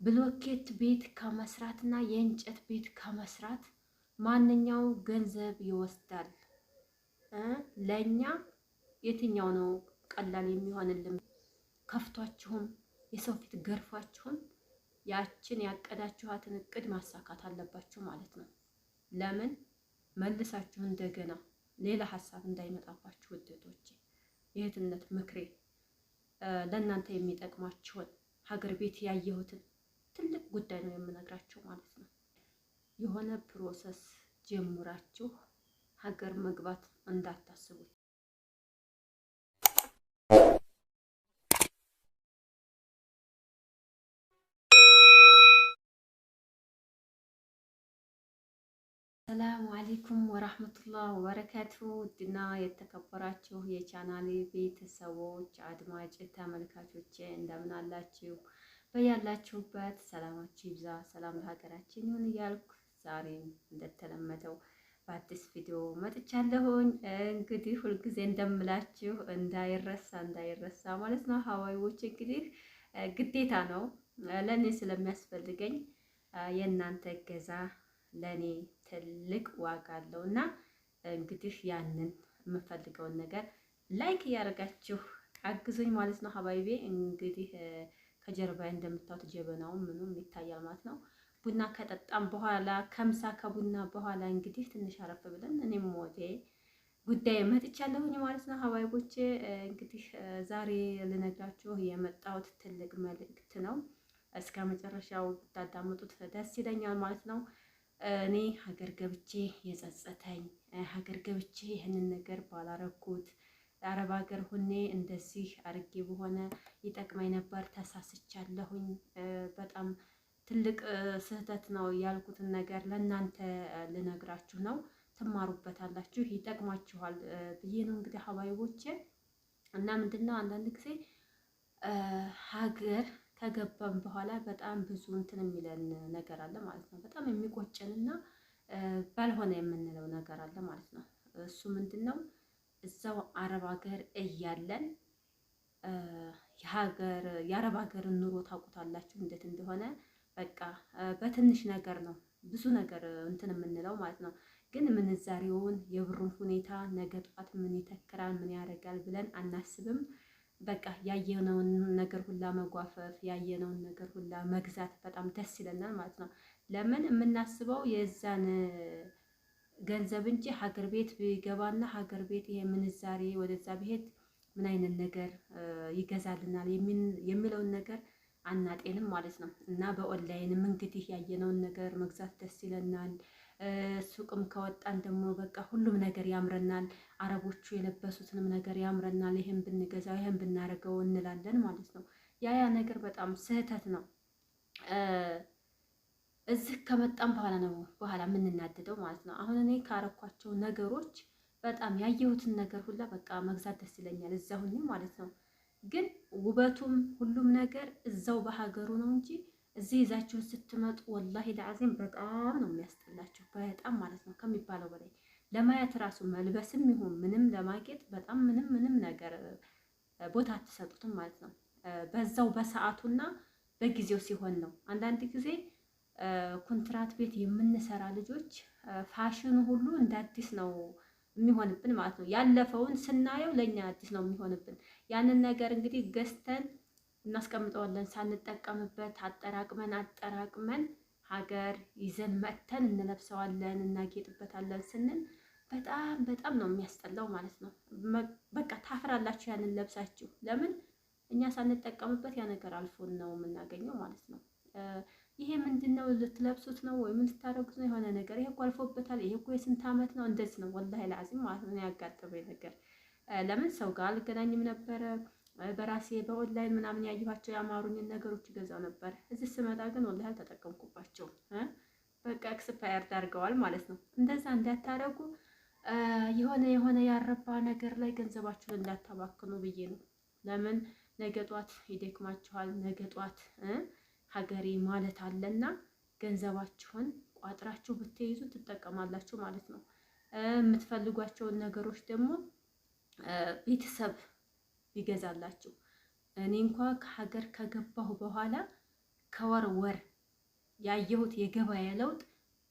ብሎኬት ቤት ከመስራትና የእንጨት ቤት ከመስራት ማንኛው ገንዘብ ይወስዳል? ለኛ የትኛው ነው ቀላል የሚሆንልን? ከፍቷችሁም የሰው ፊት ገርፏችሁም ያችን ያቀዳችኋትን እቅድ ማሳካት አለባችሁ ማለት ነው። ለምን መልሳችሁ እንደገና ሌላ ሀሳብ እንዳይመጣባችሁ ውጤቶች የእህትነት ምክሬ ለእናንተ የሚጠቅማችሁን ሀገር ቤት ያየሁትን ትልቅ ጉዳይ ነው የምነግራችሁ ማለት ነው። የሆነ ፕሮሰስ ጀምራችሁ ሀገር መግባት እንዳታስቡት። ሰላሙ አለይኩም ወራህመቱላህ ወበረካቱ። ውድና የተከበራችሁ የቻናሌ ቤተሰቦች አድማጭ ተመልካቾች እንደምን አላችሁ? በያላችሁበት ሰላማችሁ ይብዛ። ሰላም ለሀገራችን ይሁን እያልኩ ዛሬም እንደተለመደው በአዲስ ቪዲዮ መጥቻለሁኝ። እንግዲህ ሁልጊዜ እንደምላችሁ እንዳይረሳ ማለት ነው። ሀዋይዎች እንግዲህ ግዴታ ነው ለእኔ ስለሚያስፈልገኝ የእናንተ እገዛ ለኔ ትልቅ ዋጋ አለው እና እንግዲህ ያንን የምፈልገውን ነገር ላይክ እያደረጋችሁ አግዙኝ ማለት ነው። ሀባይቤ እንግዲህ ከጀርባዬ እንደምታዩት ጀበናው ምኑም ይታያል ማለት ነው። ቡና ከጠጣም በኋላ ከምሳ ከቡና በኋላ እንግዲህ ትንሽ አረፍ ብለን እኔም ወደ ጉዳይ መጥቻለሁኝ ማለት ነው። ሀባይቦቼ እንግዲህ ዛሬ ልነግራችሁ የመጣሁት ትልቅ መልእክት ነው። እስከ መጨረሻው ብታዳምጡት ደስ ይለኛል ማለት ነው። እኔ ሀገር ገብቼ የጸጸተኝ ሀገር ገብቼ ይህንን ነገር ባላረኩት አረብ ሀገር ሁኔ እንደዚህ አርጌ በሆነ ይጠቅመኝ ነበር፣ ተሳስቻለሁኝ፣ በጣም ትልቅ ስህተት ነው ያልኩትን ነገር ለእናንተ ልነግራችሁ ነው። ትማሩበታላችሁ፣ ይጠቅማችኋል ብዬ ነው እንግዲህ ሀባይቦቼ። እና ምንድነው አንዳንድ ጊዜ ሀገር ከገባን በኋላ በጣም ብዙ እንትን የሚለን ነገር አለ ማለት ነው። በጣም የሚቆጨንና ባልሆነ የምንለው ነገር አለ ማለት ነው። እሱ ምንድነው? እዛው አረብ ሀገር እያለን የአረብ ሀገርን ኑሮ ታውቁታላችሁ እንዴት እንደሆነ። በቃ በትንሽ ነገር ነው ብዙ ነገር እንትን የምንለው ማለት ነው። ግን ምንዛሬውን የብሩን ሁኔታ ነገ ጧት ምን ይተክራል ምን ያደርጋል ብለን አናስብም። በቃ ያየነውን ነገር ሁላ መጓፈፍ ያየነውን ነገር ሁላ መግዛት በጣም ደስ ይለናል ማለት ነው። ለምን የምናስበው የዛን ገንዘብ እንጂ ሀገር ቤት ቢገባና ሀገር ቤት ይሄ ምንዛሬ ወደዛ ብሄድ ምን አይነት ነገር ይገዛልናል የሚለውን ነገር አናጤንም ማለት ነው። እና በኦንላይንም እንግዲህ ያየነውን ነገር መግዛት ደስ ይለናል። ሱቅም ከወጣን ደግሞ በቃ ሁሉም ነገር ያምረናል። አረቦቹ የለበሱትንም ነገር ያምረናል። ይሄን ብንገዛው ይሄን ብናረገው እንላለን ማለት ነው። ያ ነገር በጣም ስህተት ነው። እዚህ ከመጣን በኋላ የምንናደደው ማለት ነው። አሁን እኔ ካረኳቸው ነገሮች በጣም ያየሁትን ነገር ሁላ በቃ መግዛት ደስ ይለኛል እዛ ሁኜ ማለት ነው። ግን ውበቱም ሁሉም ነገር እዛው በሀገሩ ነው እንጂ እዚህ ይዛችሁን ስትመጡ ወላሂ ለአዚም በጣም ነው የሚያስጠላችሁ። በጣም ማለት ነው ከሚባለው በላይ ለማየት ራሱ መልበስም ይሁን ምንም ለማጌጥ በጣም ምንም ነገር ቦታ አትሰጡትም ማለት ነው። በዛው በሰዓቱና በጊዜው ሲሆን ነው። አንዳንድ ጊዜ ኮንትራት ቤት የምንሰራ ልጆች ፋሽኑ ሁሉ እንደ አዲስ ነው የሚሆንብን ማለት ነው። ያለፈውን ስናየው ለኛ አዲስ ነው የሚሆንብን። ያንን ነገር እንግዲህ ገዝተን እናስቀምጠዋለን ሳንጠቀምበት አጠራቅመን ሀገር ይዘን መጥተን እንለብሰዋለን እናጌጥበታለን ስንል በጣም ነው የሚያስጠላው ማለት ነው። በቃ ታፍራላችሁ ያንን ለብሳችሁ። ለምን እኛ ሳንጠቀምበት ያ ነገር አልፎን ነው የምናገኘው ማለት ነው። ይሄ ምንድነው? ልትለብሱት ነው ወይ ምን ልታረጉት ነው? የሆነ ነገር ይሄ እኮ አልፎበታል፣ ይሄ እኮ የስንት ዓመት ነው እንደዚህ ነው ወላሂ ለአዚም ማለት ነው ያጋጠመኝ ነገር። ለምን ሰው ጋር አልገናኝም ነበረ። በራሴ በኦንላይን ምናምን ያየኋቸው ያማሩኝን ነገሮች ይገዛው ነበር። እዚህ ስመጣ ግን ወላሂ አልተጠቀምኩባቸውም። በቃ ኤክስፓየርድ አድርገዋል ማለት ነው። እንደዛ እንዳታረጉ፣ የሆነ ያረባ ነገር ላይ ገንዘባችሁን እንዳታባክኑ ብዬ ነው። ለምን ነገ ጧት ይደክማችኋል። ነገ ጧት ሀገሬ ማለት አለና ገንዘባችሁን ቋጥራችሁ ብትይዙ ትጠቀማላችሁ ማለት ነው። የምትፈልጓቸውን ነገሮች ደግሞ ቤተሰብ ይገዛላችሁ። እኔ እንኳን ከሀገር ከገባሁ በኋላ ከወር ወር ያየሁት የገበያ ለውጥ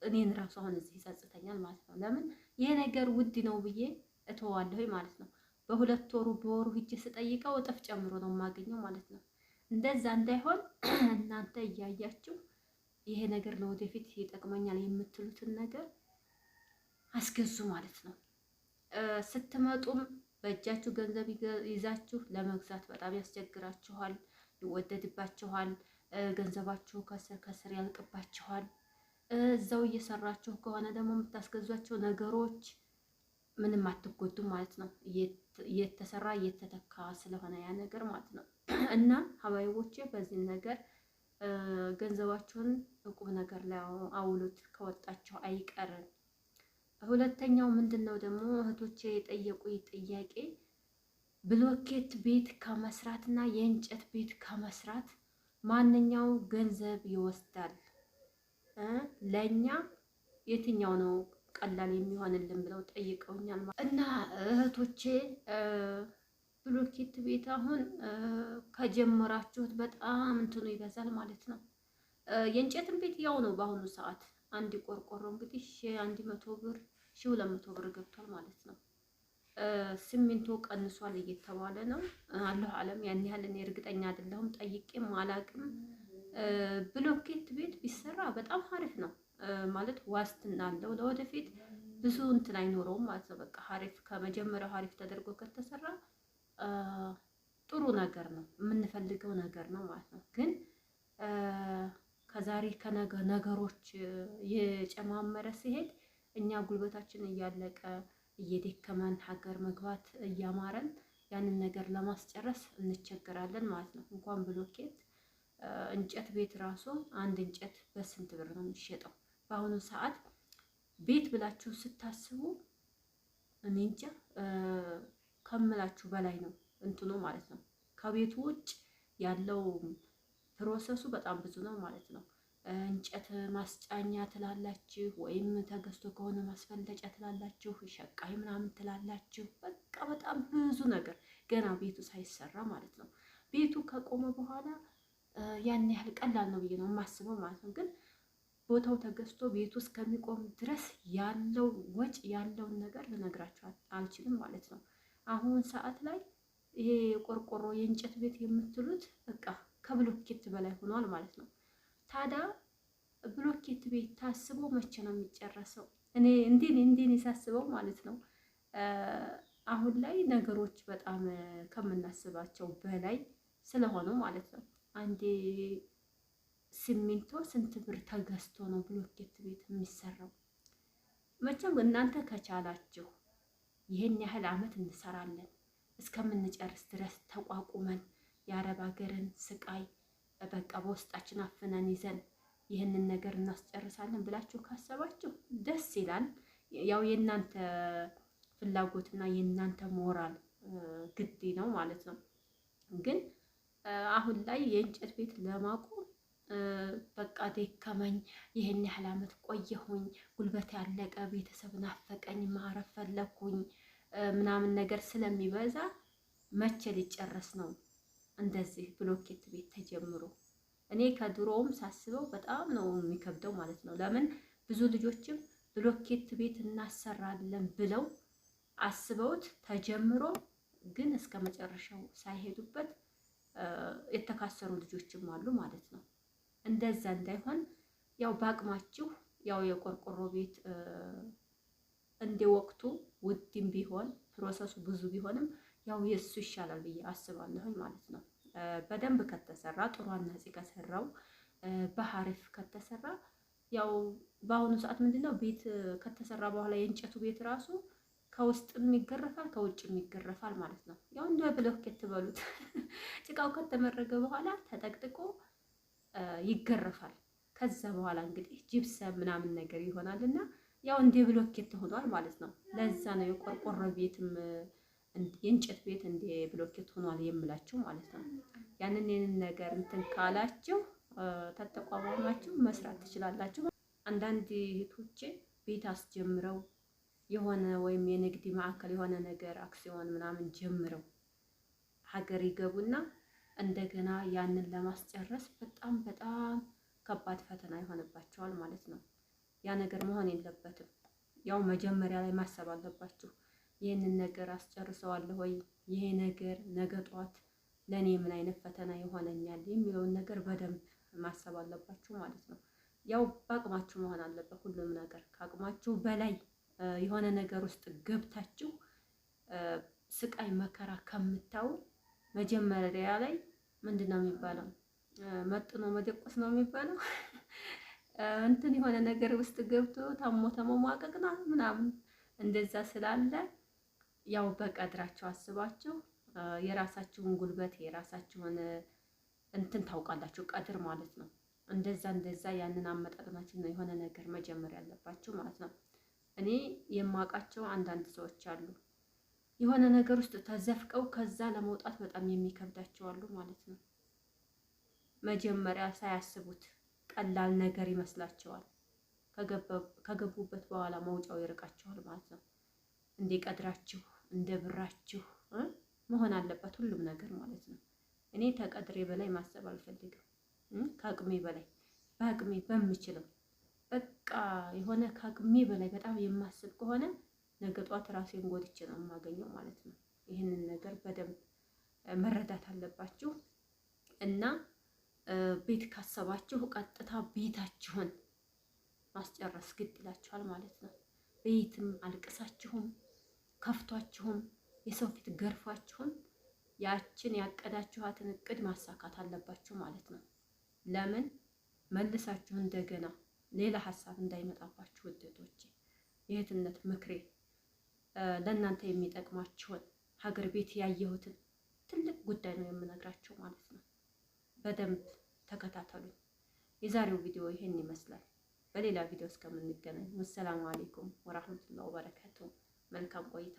እኔን ራሱ አሁን እዚህ ይጸጽተኛል ማለት ነው። ለምን ይሄ ነገር ውድ ነው ብዬ እተዋለሁ ማለት ነው። በሁለት ወሩ በወሩ ሂጅ ስጠይቀው እጥፍ ጨምሮ ነው የማገኘው ማለት ነው። እንደዛ እንዳይሆን እናንተ እያያችሁ ይሄ ነገር ለወደፊት ይጠቅመኛል የምትሉትን ነገር አስገዙ ማለት ነው። ስትመጡም በእጃችሁ ገንዘብ ይዛችሁ ለመግዛት በጣም ያስቸግራችኋል፣ ይወደድባችኋል። ገንዘባችሁ ከስር ከስር ያልቅባችኋል። እዛው እየሰራችሁ ከሆነ ደግሞ የምታስገዟቸው ነገሮች ምንም አትጎዱም ማለት ነው። እየተሰራ እየተተካ ስለሆነ ያ ነገር ማለት ነው። እና ሀባይቦቼ በዚህ ነገር ገንዘባችሁን እቁብ ነገር ላይ አውሉት፣ ከወጣችሁ አይቀርም። ሁለተኛው ምንድን ነው ደግሞ እህቶቼ የጠየቁኝ ጥያቄ ብሎኬት ቤት ከመስራት እና የእንጨት ቤት ከመስራት ማንኛው ገንዘብ ይወስዳል? ለኛ የትኛው ነው ቀላል የሚሆንልን ብለው ጠይቀውኛል። እና እህቶቼ ብሎኬት ቤት አሁን ከጀመራችሁት በጣም እንትኑ ይበዛል ማለት ነው። የእንጨትን ቤት ያው ነው በአሁኑ ሰዓት አንድ ቆርቆሮ እንግዲህ 100 ብር 200 ብር ገብቷል ማለት ነው። ሲሚንቶ ቀንሷል እየተባለ ነው። አላሁ አለም ያን ያህል እኔ እርግጠኛ አይደለሁም፣ ጠይቄም አላቅም። ብሎኬት ቤት ቢሰራ በጣም አሪፍ ነው ማለት ዋስትና አለው ለወደፊት ብዙ እንትን አይኖረውም ማለት ነው። በቃ አሪፍ ከመጀመሪያው አሪፍ ተደርጎ ከተሰራ ጥሩ ነገር ነው፣ የምንፈልገው ነገር ነው ማለት ነው። ግን ከዛሬ ከነገ ነገሮች የጨማመረ ሲሄድ እኛ ጉልበታችን እያለቀ እየደከመን ሀገር መግባት እያማረን ያንን ነገር ለማስጨረስ እንቸገራለን ማለት ነው። እንኳን ብሎኬት እንጨት ቤት ራሱ አንድ እንጨት በስንት ብር ነው የሚሸጠው? በአሁኑ ሰዓት ቤት ብላችሁ ስታስቡ እኔ እንጃ ከምላችሁ በላይ ነው እንትኑ ማለት ነው። ከቤቱ ውጭ ያለው ፕሮሰሱ በጣም ብዙ ነው ማለት ነው። እንጨት ማስጫኛ ትላላችሁ፣ ወይም ተገዝቶ ከሆነ ማስፈለጫ ትላላችሁ፣ ሸቃይ ምናምን ትላላችሁ። በቃ በጣም ብዙ ነገር ገና ቤቱ ሳይሰራ ማለት ነው። ቤቱ ከቆመ በኋላ ያን ያህል ቀላል ነው ብዬ ነው የማስበው ማለት ነው። ግን ቦታው ተገዝቶ ቤቱ እስከሚቆም ድረስ ያለው ወጪ ያለውን ነገር ልነግራችሁ አልችልም ማለት ነው። አሁን ሰዓት ላይ ይሄ ቆርቆሮ የእንጨት ቤት የምትሉት በቃ ከብሎኬት በላይ ሆኗል ማለት ነው። ታዲያ ብሎኬት ቤት ታስቦ መቼ ነው የሚጨረሰው? እኔ እንዴ ሳስበው ማለት ነው አሁን ላይ ነገሮች በጣም ከምናስባቸው በላይ ስለሆኑ ማለት ነው። አንዴ ሲሚንቶ ስንት ብር ተገዝቶ ነው ብሎኬት ቤት የሚሰራው? መቼም እናንተ ከቻላችሁ ይሄን ያህል አመት እንሰራለን እስከምንጨርስ ድረስ ተቋቁመን የአረብ ሀገርን ስቃይ በቃ በውስጣችን አፍነን ይዘን ይህንን ነገር እናስጨርሳለን ብላችሁ ካሰባችሁ ደስ ይላል። ያው የእናንተ ፍላጎትና የእናንተ ሞራል ግድ ነው ማለት ነው። ግን አሁን ላይ የእንጨት ቤት ለማቆም በቃ ደከመኝ፣ ይሄን ያህል አመት ቆየሁኝ፣ ጉልበት ያለቀ፣ ቤተሰብ ናፈቀኝ፣ ማረፍ ፈለኩኝ ምናምን ነገር ስለሚበዛ መቼ ሊጨረስ ነው እንደዚህ ብሎኬት ቤት ተጀምሮ? እኔ ከድሮውም ሳስበው በጣም ነው የሚከብደው ማለት ነው። ለምን ብዙ ልጆችም ብሎኬት ቤት እናሰራለን ብለው አስበውት ተጀምሮ ግን እስከ መጨረሻው ሳይሄዱበት የተካሰሩ ልጆችም አሉ ማለት ነው። እንደዛ እንዳይሆን ያው በአቅማችሁ ያው የቆርቆሮ ቤት እንደ ወቅቱ ውድም ቢሆን ፕሮሰሱ ብዙ ቢሆንም ያው የሱ ይሻላል ብዬ አስባለሁ ማለት ነው። በደንብ ከተሰራ ጥሩ አናጺ ከሰራው በሀሪፍ ከተሰራ ያው በአሁኑ ሰዓት ምንድነው ቤት ከተሰራ በኋላ የእንጨቱ ቤት ራሱ ከውስጥም ይገረፋል ከውጭም ይገረፋል ማለት ነው። ያው እንደ ብሎኬት በሉት ጭቃው ከተመረገ በኋላ ተጠቅጥቆ ይገረፋል። ከዛ በኋላ እንግዲህ ጂፕሰም ምናምን ነገር ይሆናልና ያው እንደ ብሎኬት ሆኗል ማለት ነው። ለዛ ነው የቆርቆሮ ቤትም የእንጨት ቤት እንደ ብሎኬት ሆኗል የምላችሁ ማለት ነው። ያንን ነገር እንትን ካላችሁ ተተቋቋማችሁ መስራት ትችላላችሁ። አንዳንድ እህቶቼ ቤት አስጀምረው የሆነ ወይም የንግድ ማዕከል የሆነ ነገር አክሲዮን ምናምን ጀምረው ሀገር ይገቡና እንደገና ያንን ለማስጨረስ በጣም ከባድ ፈተና ይሆንባቸዋል ማለት ነው። ያ ነገር መሆን የለበትም። ያው መጀመሪያ ላይ ማሰብ አለባችሁ። ይህንን ነገር አስጨርሰዋለሁ ወይ? ይሄ ነገር ነገ ጧት ለእኔ ምን አይነት ፈተና ይሆነኛል የሚለውን ነገር በደንብ ማሰብ አለባችሁ ማለት ነው። ያው በአቅማችሁ መሆን አለበት ሁሉም ነገር። ከአቅማችሁ በላይ የሆነ ነገር ውስጥ ገብታችሁ ስቃይ መከራ ከምታዩ መጀመሪያ ላይ ምንድን ነው የሚባለው? መጥኖ መደቆስ ነው የሚባለው። እንትን የሆነ ነገር ውስጥ ገብቶ ታሞ ተመሟቀቅና ምናምን እንደዛ ስላለ ያው በቀድራቸው አስባችሁ የራሳችሁን ጉልበት የራሳችሁን እንትን ታውቃላችሁ፣ ቀድር ማለት ነው። እንደዛ ያንን አመጣጥናችሁ ነው የሆነ ነገር መጀመር ያለባችሁ ማለት ነው። እኔ የማውቃቸው አንዳንድ ሰዎች አሉ የሆነ ነገር ውስጥ ተዘፍቀው ከዛ ለመውጣት በጣም የሚከብዳቸው አሉ ማለት ነው። መጀመሪያ ሳያስቡት ቀላል ነገር ይመስላቸዋል። ከገቡበት በኋላ መውጫው ይርቃቸዋል ማለት ነው። እንደ ቀድራችሁ እንደ ብራችሁ መሆን አለበት ሁሉም ነገር ማለት ነው። እኔ ከቀድሬ በላይ ማሰብ አልፈልግም። ከአቅሜ በላይ በአቅሜ በምችለው በቃ የሆነ ከአቅሜ በላይ በጣም የማስብ ከሆነ ነገ ጧት ራሴን ጎድቼ ነው የማገኘው ማለት ነው። ይህንን ነገር በደንብ መረዳት አለባችሁ እና ቤት ካሰባችሁ ቀጥታ ቤታችሁን ማስጨረስ ግድ ይላችኋል ማለት ነው። ቤትም አልቅሳችሁም ከፍቷችሁም የሰው ፊት ገርፏችሁም ያችን ያቀዳችኋትን እቅድ ማሳካት አለባችሁ ማለት ነው። ለምን መልሳችሁ እንደገና ሌላ ሀሳብ እንዳይመጣባችሁ ውጤቶቼ፣ የእህትነት ምክሬ ለእናንተ የሚጠቅማችሁን ሀገር ቤት ያየሁትን ትልቅ ጉዳይ ነው የምነግራችሁ ማለት ነው። በደንብ ተከታተሉኝ። የዛሬው ቪዲዮ ይሄን ይመስላል። በሌላ ቪዲዮ እስከምንገናኝ ወሰላሙ አሌይኩም ወራህመቱላሂ ወበረካቱ። መልካም ቆይታ